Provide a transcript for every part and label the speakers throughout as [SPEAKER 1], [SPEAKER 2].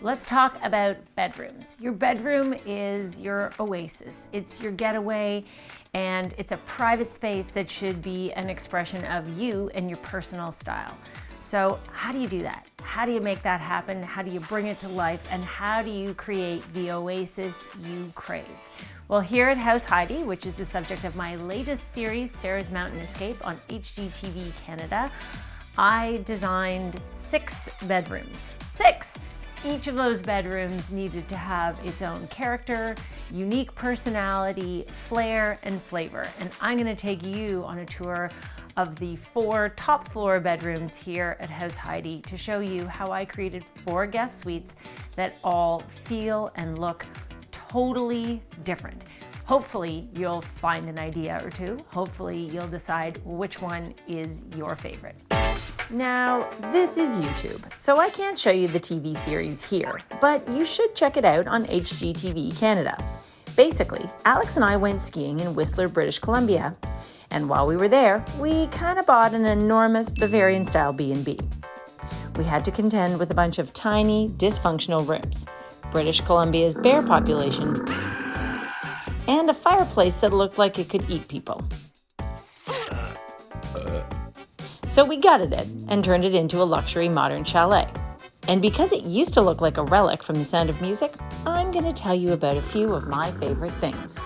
[SPEAKER 1] Let's talk about bedrooms. Your bedroom is your oasis. It's your getaway, and it's a private space that should be an expression of you and your personal style. So how do you do that? How do you make that happen? How do you bring it to life? And how do you create the oasis you crave? Well, here at Haus Heidi, which is the subject of my latest series, Sarah's Mountain Escape on HGTV Canada, I designed 6 bedrooms. 6! Each of those bedrooms needed to have its own character, unique personality, flair, and flavor. And I'm gonna take you on a tour of the 4 top floor bedrooms here at Haus Heidi to show you how I created 4 guest suites that all feel and look totally different. Hopefully you'll find an idea or two. Hopefully you'll decide which one is your favorite. Now, this is YouTube, so I can't show you the TV series here, but you should check it out on HGTV Canada. Basically, Alex and I went skiing in Whistler, British Columbia, and while we were there, we kind of bought an enormous Bavarian-style B&B. We had to contend with a bunch of tiny, dysfunctional rooms, British Columbia's bear population, and a fireplace that looked like it could eat people. So we gutted it and turned it into a luxury modern chalet. And because it used to look like a relic from The Sound of Music, I'm going to tell you about a few of my favorite things.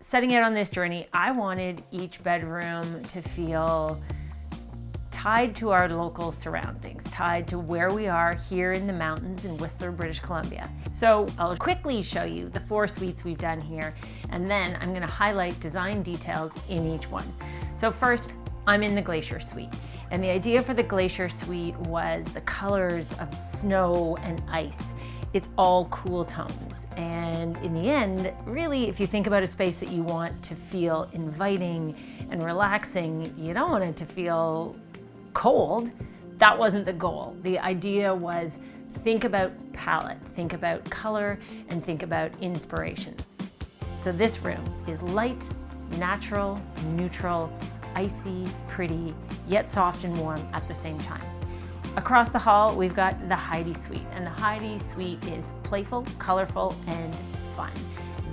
[SPEAKER 1] Setting out on this journey, I wanted each bedroom to feel tied to our local surroundings, tied to where we are here in the mountains in Whistler, British Columbia. So I'll quickly show you the 4 suites we've done here, and then I'm going to highlight design details in each one. So first, I'm in the Glacier Suite. And the idea for the Glacier Suite was the colors of snow and ice. It's all cool tones. And in the end, really, if you think about a space that you want to feel inviting and relaxing, you don't want it to feel cold. That wasn't the goal. The idea was think about palette, think about color, and think about inspiration. So this room is light, natural, neutral, icy, pretty, yet soft and warm at the same time. Across the hall, we've got the Heidi Suite, and the Heidi Suite is playful, colorful, and fun.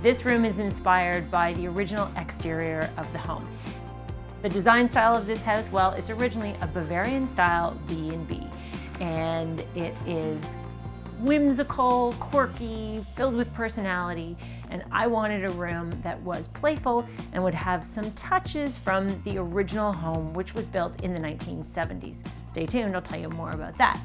[SPEAKER 1] This room is inspired by the original exterior of the home. The design style of this house, well, it's originally a Bavarian-style B&B, and it is whimsical, quirky, filled with personality, and I wanted a room that was playful and would have some touches from the original home, which was built in the 1970s. Stay tuned, I'll tell you more about that.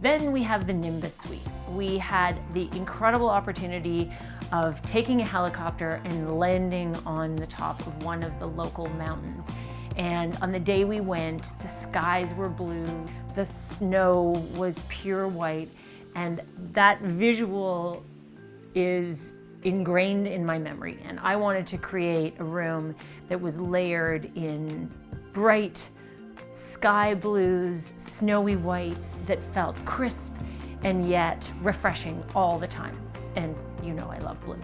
[SPEAKER 1] Then we have the Nimbus Suite. We had the incredible opportunity of taking a helicopter and landing on the top of one of the local mountains. And on the day we went, the skies were blue, the snow was pure white, and that visual is ingrained in my memory. And I wanted to create a room that was layered in bright sky blues, snowy whites that felt crisp and yet refreshing all the time. And you know I love blue.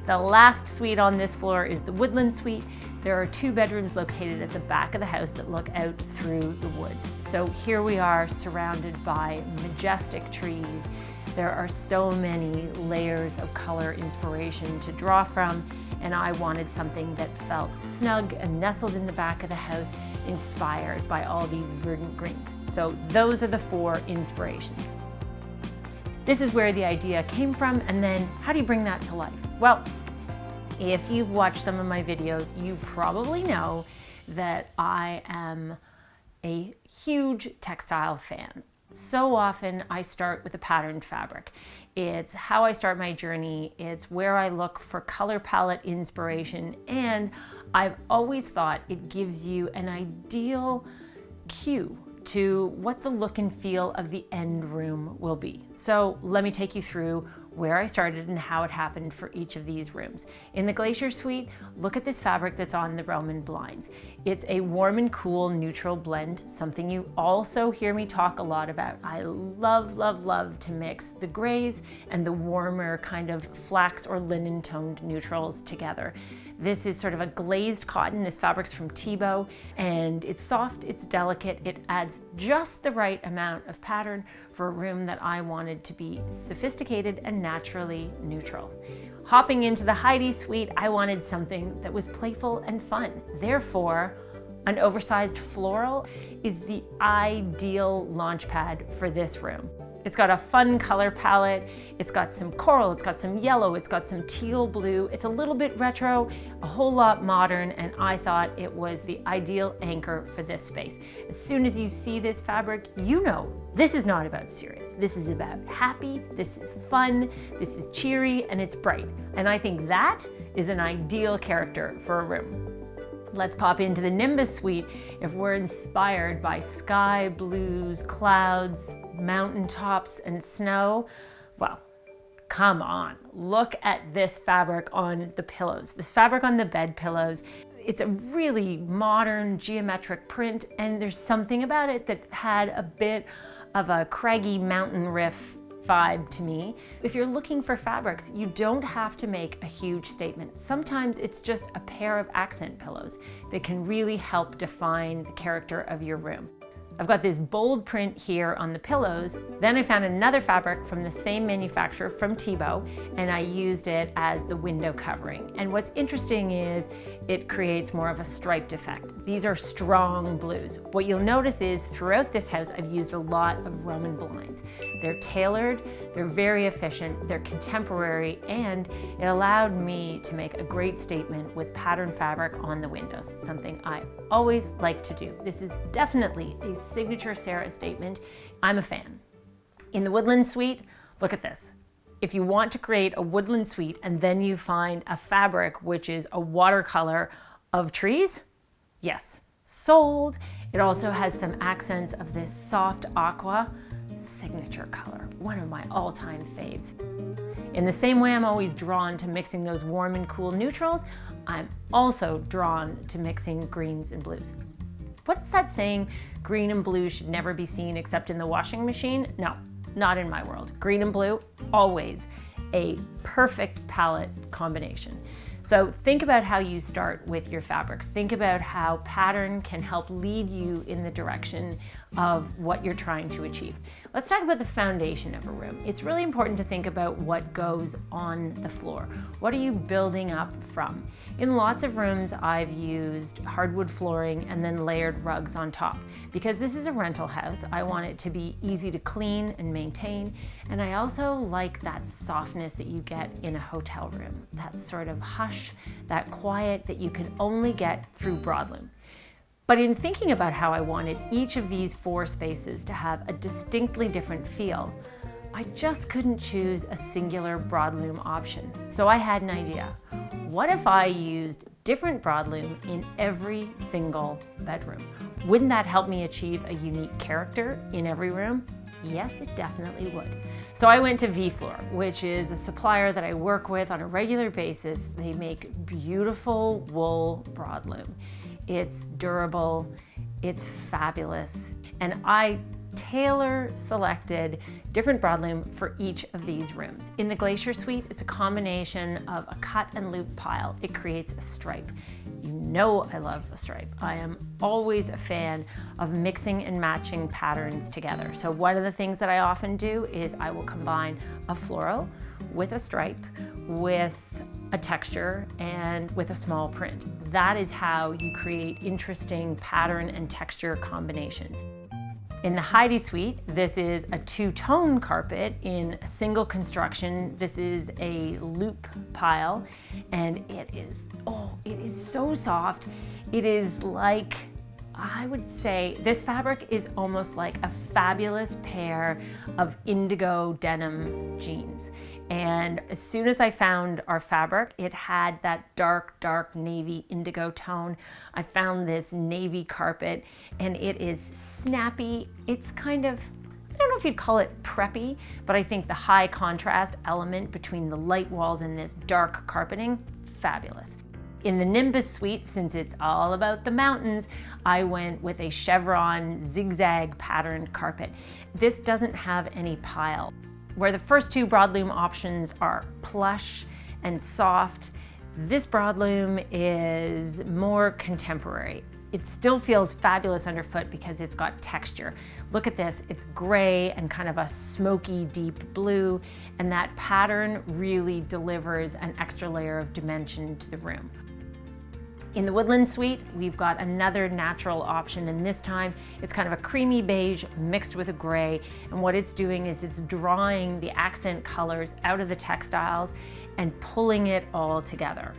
[SPEAKER 1] The last suite on this floor is the Woodland Suite. There are 2 bedrooms located at the back of the house that look out through the woods. So here we are surrounded by majestic trees. There are so many layers of color inspiration to draw from, and I wanted something that felt snug and nestled in the back of the house, inspired by all these verdant greens. So those are the 4 inspirations. This is where the idea came from, and then how do you bring that to life? Well, if you've watched some of my videos, you probably know that I am a huge textile fan. So often I start with a patterned fabric. It's how I start my journey. It's where I look for color palette inspiration, and I've always thought it gives you an ideal cue to what the look and feel of the end room will be. So let me take you through where I started and how it happened for each of these rooms. In the Glacier Suite, look at this fabric that's on the Roman blinds. It's a warm and cool neutral blend, something you also hear me talk a lot about. I love, love, love to mix the grays and the warmer kind of flax or linen toned neutrals together. This is sort of a glazed cotton. This fabric's from Thibaut, and it's soft, it's delicate. It adds just the right amount of pattern for a room that I wanted to be sophisticated and naturally neutral. Hopping into the Heidi Suite, I wanted something that was playful and fun. Therefore, an oversized floral is the ideal launch pad for this room. It's got a fun color palette, it's got some coral, it's got some yellow, it's got some teal blue, it's a little bit retro, a whole lot modern, and I thought it was the ideal anchor for this space. As soon as you see this fabric, you know this is not about serious. This is about happy, this is fun, this is cheery, and it's bright. And I think that is an ideal character for a room. Let's pop into the Nimbus Suite. If we're inspired by sky blues, clouds, mountaintops, and snow, well, come on, look at this fabric on the pillows. This fabric on the bed pillows, it's a really modern geometric print, and there's something about it that had a bit of a craggy mountain riff vibe to me. If you're looking for fabrics, you don't have to make a huge statement. Sometimes it's just a pair of accent pillows that can really help define the character of your room. I've got this bold print here on the pillows. Then I found another fabric from the same manufacturer, from Thibaut, and I used it as the window covering. And what's interesting is it creates more of a striped effect. These are strong blues. What you'll notice is throughout this house, I've used a lot of Roman blinds. They're tailored, they're very efficient, they're contemporary, and it allowed me to make a great statement with pattern fabric on the windows, something I always like to do. This is definitely a signature Sarah statement. I'm a fan. In the Woodland Suite, look at this. If you want to create a Woodland Suite and then you find a fabric which is a watercolor of trees, yes, sold. It also has some accents of this soft aqua, signature color, one of my all-time faves. In the same way I'm always drawn to mixing those warm and cool neutrals, I'm also drawn to mixing greens and blues. What is that saying? Green and blue should never be seen except in the washing machine? No, not in my world. Green and blue, always a perfect palette combination. So think about how you start with your fabrics. Think about how pattern can help lead you in the direction of what you're trying to achieve. Let's talk about the foundation of a room. It's really important to think about what goes on the floor. What are you building up from? In lots of rooms, I've used hardwood flooring and then layered rugs on top. Because this is a rental house, I want it to be easy to clean and maintain. And I also like that softness that you get in a hotel room. That sort of hush, that quiet that you can only get through broadloom. But in thinking about how I wanted each of these 4 spaces to have a distinctly different feel, I just couldn't choose a singular broadloom option. So I had an idea. What if I used different broadloom in every single bedroom? Wouldn't that help me achieve a unique character in every room? Yes, it definitely would. So I went to V-Floor, which is a supplier that I work with on a regular basis. They make beautiful wool broadloom. It's durable, it's fabulous, and I tailor selected different broadloom for each of these rooms. In the Glacier Suite, it's a combination of a cut and loop pile. It creates a stripe. You know I love a stripe. I am always a fan of mixing and matching patterns together. So one of the things that I often do is I will combine a floral with a stripe, with a texture, and with a small print. That is how you create interesting pattern and texture combinations. In the Heidi Suite, this is a 2-tone carpet in single construction. This is a loop pile, and it is so soft. It is like, I would say, this fabric is almost like a fabulous pair of indigo denim jeans. And as soon as I found our fabric, it had that dark, dark navy indigo tone. I found this navy carpet, and it is snappy. It's kind of, I don't know if you'd call it preppy, but I think the high contrast element between the light walls and this dark carpeting, fabulous. In the Nimbus Suite, since it's all about the mountains, I went with a chevron zigzag patterned carpet. This doesn't have any pile. Where the first 2 broadloom options are plush and soft, This broadloom is more contemporary. It still feels fabulous underfoot because it's got texture. Look at this, it's gray and kind of a smoky deep blue, and that pattern really delivers an extra layer of dimension to the room. In the Woodland Suite, we've got another natural option, and this time it's kind of a creamy beige mixed with a gray, and what it's doing is it's drawing the accent colors out of the textiles and pulling it all together.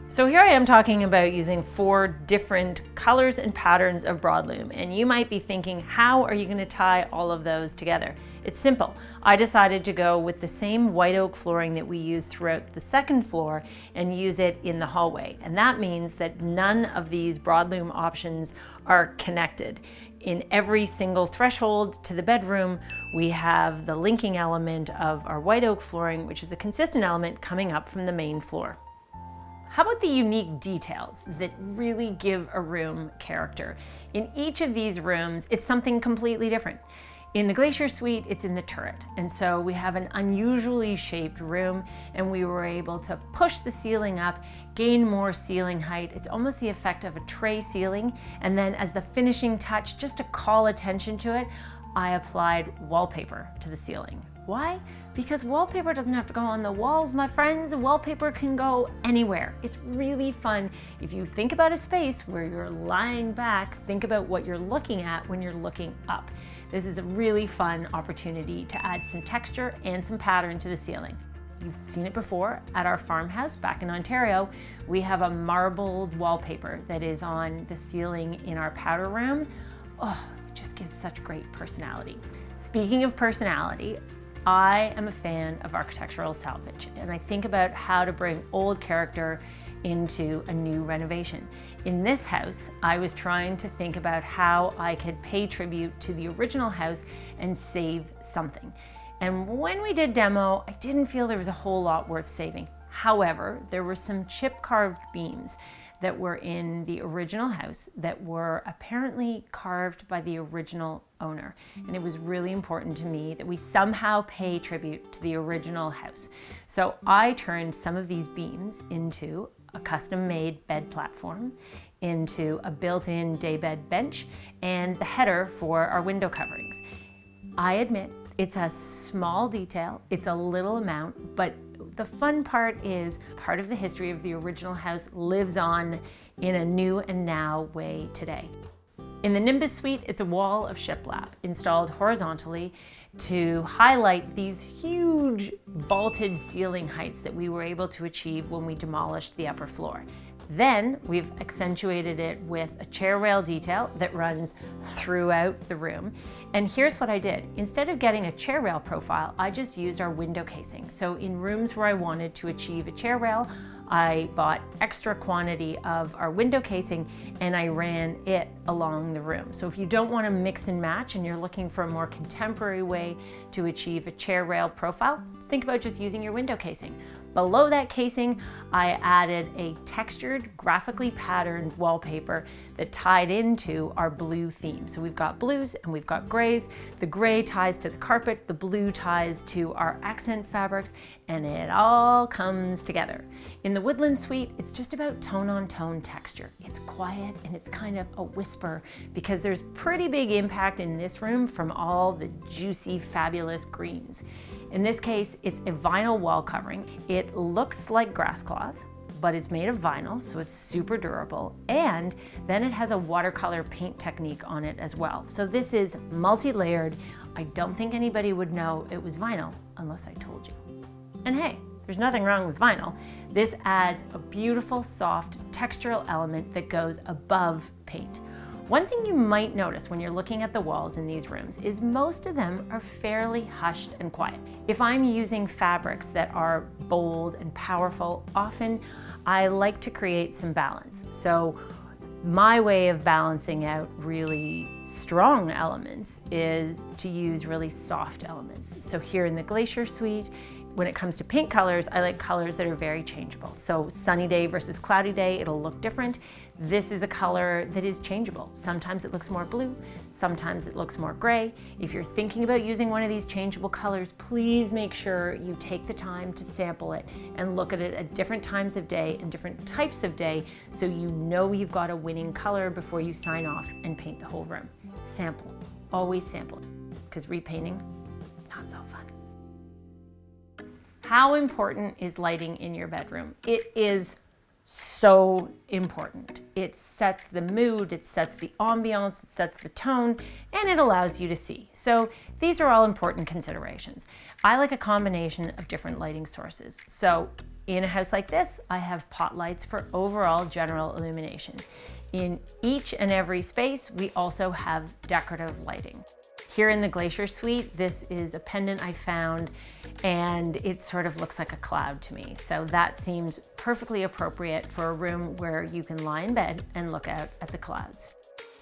[SPEAKER 1] So here I am talking about using 4 different colors and patterns of broadloom, and you might be thinking, how are you going to tie all of those together? It's simple. I decided to go with the same white oak flooring that we use throughout the second floor and use it in the hallway, and that means that none of these broadloom options are connected. In every single threshold to the bedroom, we have the linking element of our white oak flooring, which is a consistent element coming up from the main floor. How about the unique details that really give a room character? In each of these rooms, it's something completely different. In the Glacier Suite, it's in the turret. And so we have an unusually shaped room, and we were able to push the ceiling up, gain more ceiling height. It's almost the effect of a tray ceiling. And then as the finishing touch, just to call attention to it, I applied wallpaper to the ceiling. Why? Because wallpaper doesn't have to go on the walls, my friends. Wallpaper can go anywhere. It's really fun. If you think about a space where you're lying back, think about what you're looking at when you're looking up. This is a really fun opportunity to add some texture and some pattern to the ceiling. You've seen it before at our farmhouse back in Ontario. We have a marbled wallpaper that is on the ceiling in our powder room. Oh, it just gives such great personality. Speaking of personality, I am a fan of architectural salvage, and I think about how to bring old character into a new renovation. In this house, I was trying to think about how I could pay tribute to the original house and save something. And when we did demo, I didn't feel there was a whole lot worth saving. However, there were some chip carved beams that were in the original house that were apparently carved by the original owner. And it was really important to me that we somehow pay tribute to the original house. So I turned some of these beams into a custom-made bed platform, into a built-in daybed bench, and the header for our window coverings. I admit, it's a small detail, it's a little amount, but the fun part is part of the history of the original house lives on in a new and now way today. In the Nimbus Suite, it's a wall of shiplap installed horizontally to highlight these huge vaulted ceiling heights that we were able to achieve when we demolished the upper floor. Then we've accentuated it with a chair rail detail that runs throughout the room. And here's what I did. Instead of getting a chair rail profile, I just used our window casing. So in rooms where I wanted to achieve a chair rail, I bought extra quantity of our window casing and I ran it along the room. So if you don't want to mix and match and you're looking for a more contemporary way to achieve a chair rail profile, think about just using your window casing. Below that casing, I added a textured, graphically patterned wallpaper that tied into our blue theme. So we've got blues and we've got grays. The gray ties to the carpet, the blue ties to our accent fabrics, and it all comes together. In the Woodland Suite, it's just about tone on tone texture. It's quiet and it's kind of a whisper because there's pretty big impact in this room from all the juicy, fabulous greens. In this case, it's a vinyl wall covering. It looks like grass cloth, but it's made of vinyl, so it's super durable. And then it has a watercolor paint technique on it as well. So this is multi-layered. I don't think anybody would know it was vinyl unless I told you. And hey, there's nothing wrong with vinyl. This adds a beautiful, soft, textural element that goes above paint. One thing you might notice when you're looking at the walls in these rooms is most of them are fairly hushed and quiet. If I'm using fabrics that are bold and powerful, often I like to create some balance. So my way of balancing out really strong elements is to use really soft elements. So here in the Glacier Suite, when it comes to paint colors, I like colors that are very changeable. So sunny day versus cloudy day, it'll look different. This is a color that is changeable. Sometimes it looks more blue, sometimes it looks more gray. If you're thinking about using one of these changeable colors, please make sure you take the time to sample it and look at it at different times of day and different types of day so you know you've got a winning color before you sign off and paint the whole room. Sample, always sample, because repainting, not so fun. How important is lighting in your bedroom? It is so important. It sets the mood, it sets the ambiance, it sets the tone, and it allows you to see. So these are all important considerations. I like a combination of different lighting sources. So in a house like this, I have pot lights for overall general illumination. In each and every space, we also have decorative lighting. Here in the Glacier suite, this is a pendant I found, and it sort of looks like a cloud to me. So that seems perfectly appropriate for a room where you can lie in bed and look out at the clouds.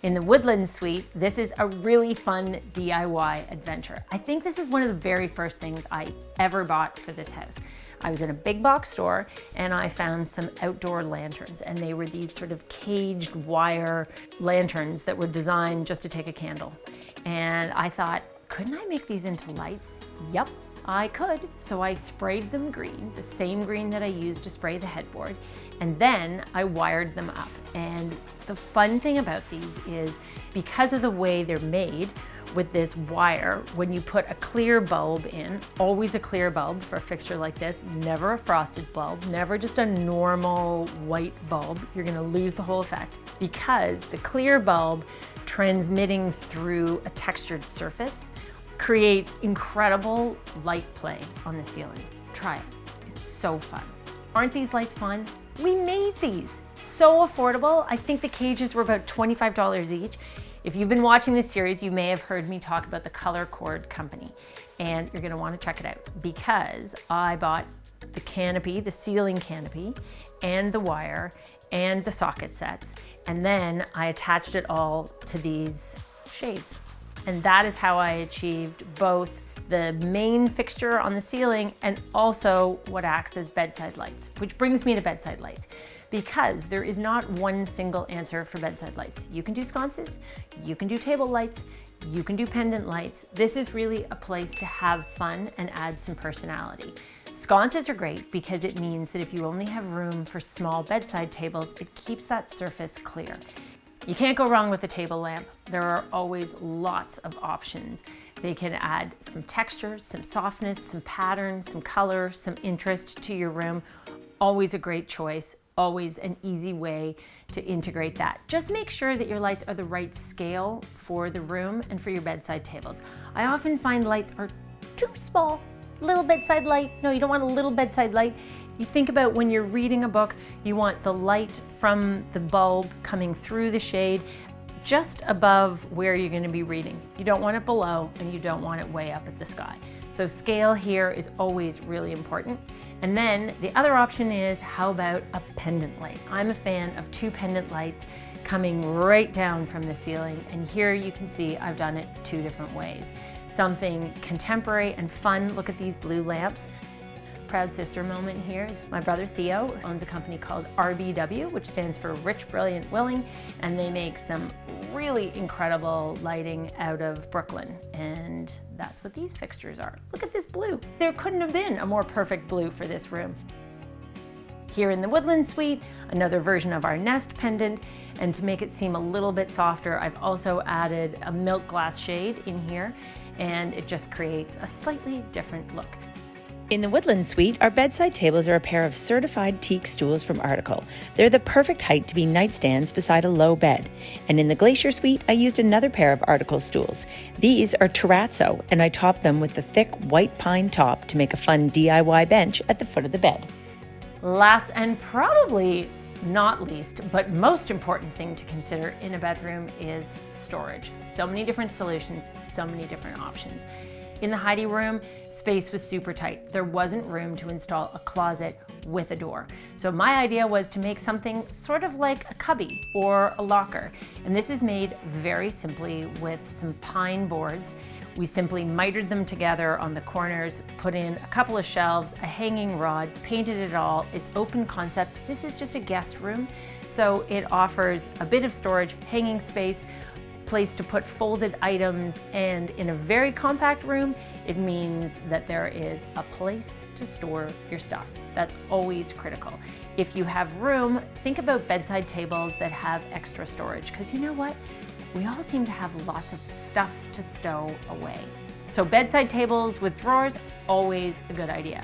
[SPEAKER 1] In the Woodland Suite, this is a really fun DIY adventure. I think this is one of the very first things I ever bought for this house. I was in a big box store and I found some outdoor lanterns, and they were these sort of caged wire lanterns that were designed just to take a candle. And I thought, couldn't I make these into lights? Yep, I could. So I sprayed them green, the same green that I used to spray the headboard, and then I wired them up. And the fun thing about these is because of the way they're made with this wire, when you put a clear bulb in, always a clear bulb for a fixture like this, never a frosted bulb, never just a normal white bulb, you're gonna lose the whole effect, because the clear bulb transmitting through a textured surface creates incredible light play on the ceiling. Try it, it's so fun. Aren't these lights fun? We made these, so affordable. I think the cages were about $25 each. If you've been watching this series, you may have heard me talk about the Color Cord company, and you're gonna wanna check it out because I bought the canopy, the ceiling canopy, and the wire, and the socket sets, and then I attached it all to these shades. And that is how I achieved both the main fixture on the ceiling and also what acts as bedside lights, which brings me to bedside lights. Because there is not one single answer for bedside lights. You can do sconces, you can do table lights, you can do pendant lights. This is really a place to have fun and add some personality. Sconces are great because it means that if you only have room for small bedside tables, it keeps that surface clear. You can't go wrong with a table lamp. There are always lots of options. They can add some texture, some softness, some pattern, some color, some interest to your room. Always a great choice. Always an easy way to integrate that. Just make sure that your lights are the right scale for the room and for your bedside tables. I often find lights are too small. Little bedside light. No, you don't want a little bedside light. You think about when you're reading a book, you want the light from the bulb coming through the shade just above where you're going to be reading. You don't want it below and you don't want it way up at the sky. So scale here is always really important. And then the other option is, how about a pendant light? I'm a fan of 2 pendant lights coming right down from the ceiling. And here you can see I've done it 2 different ways. Something contemporary and fun. Look at these blue lamps. Proud sister moment here. My brother Theo owns a company called RBW, which stands for Rich, Brilliant, Willing, and they make some really incredible lighting out of Brooklyn, and that's what these fixtures are. Look at this blue. There couldn't have been a more perfect blue for this room. Here in the Woodland Suite, another version of our Nest pendant, and to make it seem a little bit softer, I've also added a milk glass shade in here, and it just creates a slightly different look.
[SPEAKER 2] In the Woodland Suite, our bedside tables are a pair of certified teak stools from Article. They're the perfect height to be nightstands beside a low bed. And in the Glacier Suite, I used another pair of Article stools. These are terrazzo, and I topped them with the thick white pine top to make a fun DIY bench at the foot of the bed.
[SPEAKER 1] Last and probably not least, but most important thing to consider in a bedroom is storage. So many different solutions, so many different options. In the Heidi room, space was super tight. There wasn't room to install a closet with a door. So my idea was to make something sort of like a cubby or a locker. And this is made very simply with some pine boards. We simply mitered them together on the corners, put in a couple of shelves, a hanging rod, painted it all. It's open concept. This is just a guest room, so it offers a bit of storage, hanging space, place to put folded items, and in a very compact room, it means that there is a place to store your stuff. That's always critical. If you have room, think about bedside tables that have extra storage, because you know what? We all seem to have lots of stuff to stow away. So bedside tables with drawers, always a good idea.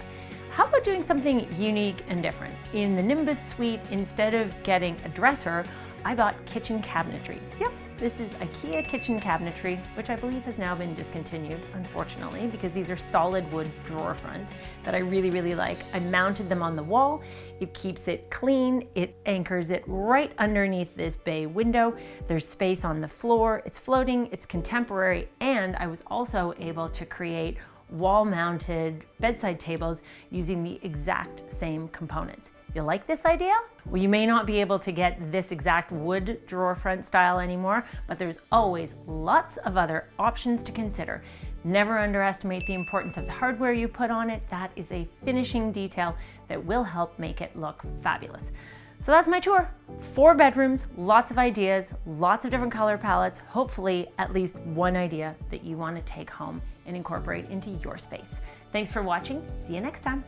[SPEAKER 1] How about doing something unique and different? In the Nimbus Suite, instead of getting a dresser, I bought kitchen cabinetry. Yep, this is IKEA kitchen cabinetry, which I believe has now been discontinued, unfortunately, because these are solid wood drawer fronts that I really, really like. I mounted them on the wall. It keeps it clean. It anchors it right underneath this bay window. There's space on the floor. It's floating, it's contemporary, and I was also able to create wall-mounted bedside tables using the exact same components. You like this idea? Well, you may not be able to get this exact wood drawer front style anymore, but there's always lots of other options to consider. Never underestimate the importance of the hardware you put on it. That is a finishing detail that will help make it look fabulous. So that's my tour. 4 bedrooms, lots of ideas, lots of different color palettes, hopefully at least one idea that you want to take home and incorporate into your space. Thanks for watching. See you next time.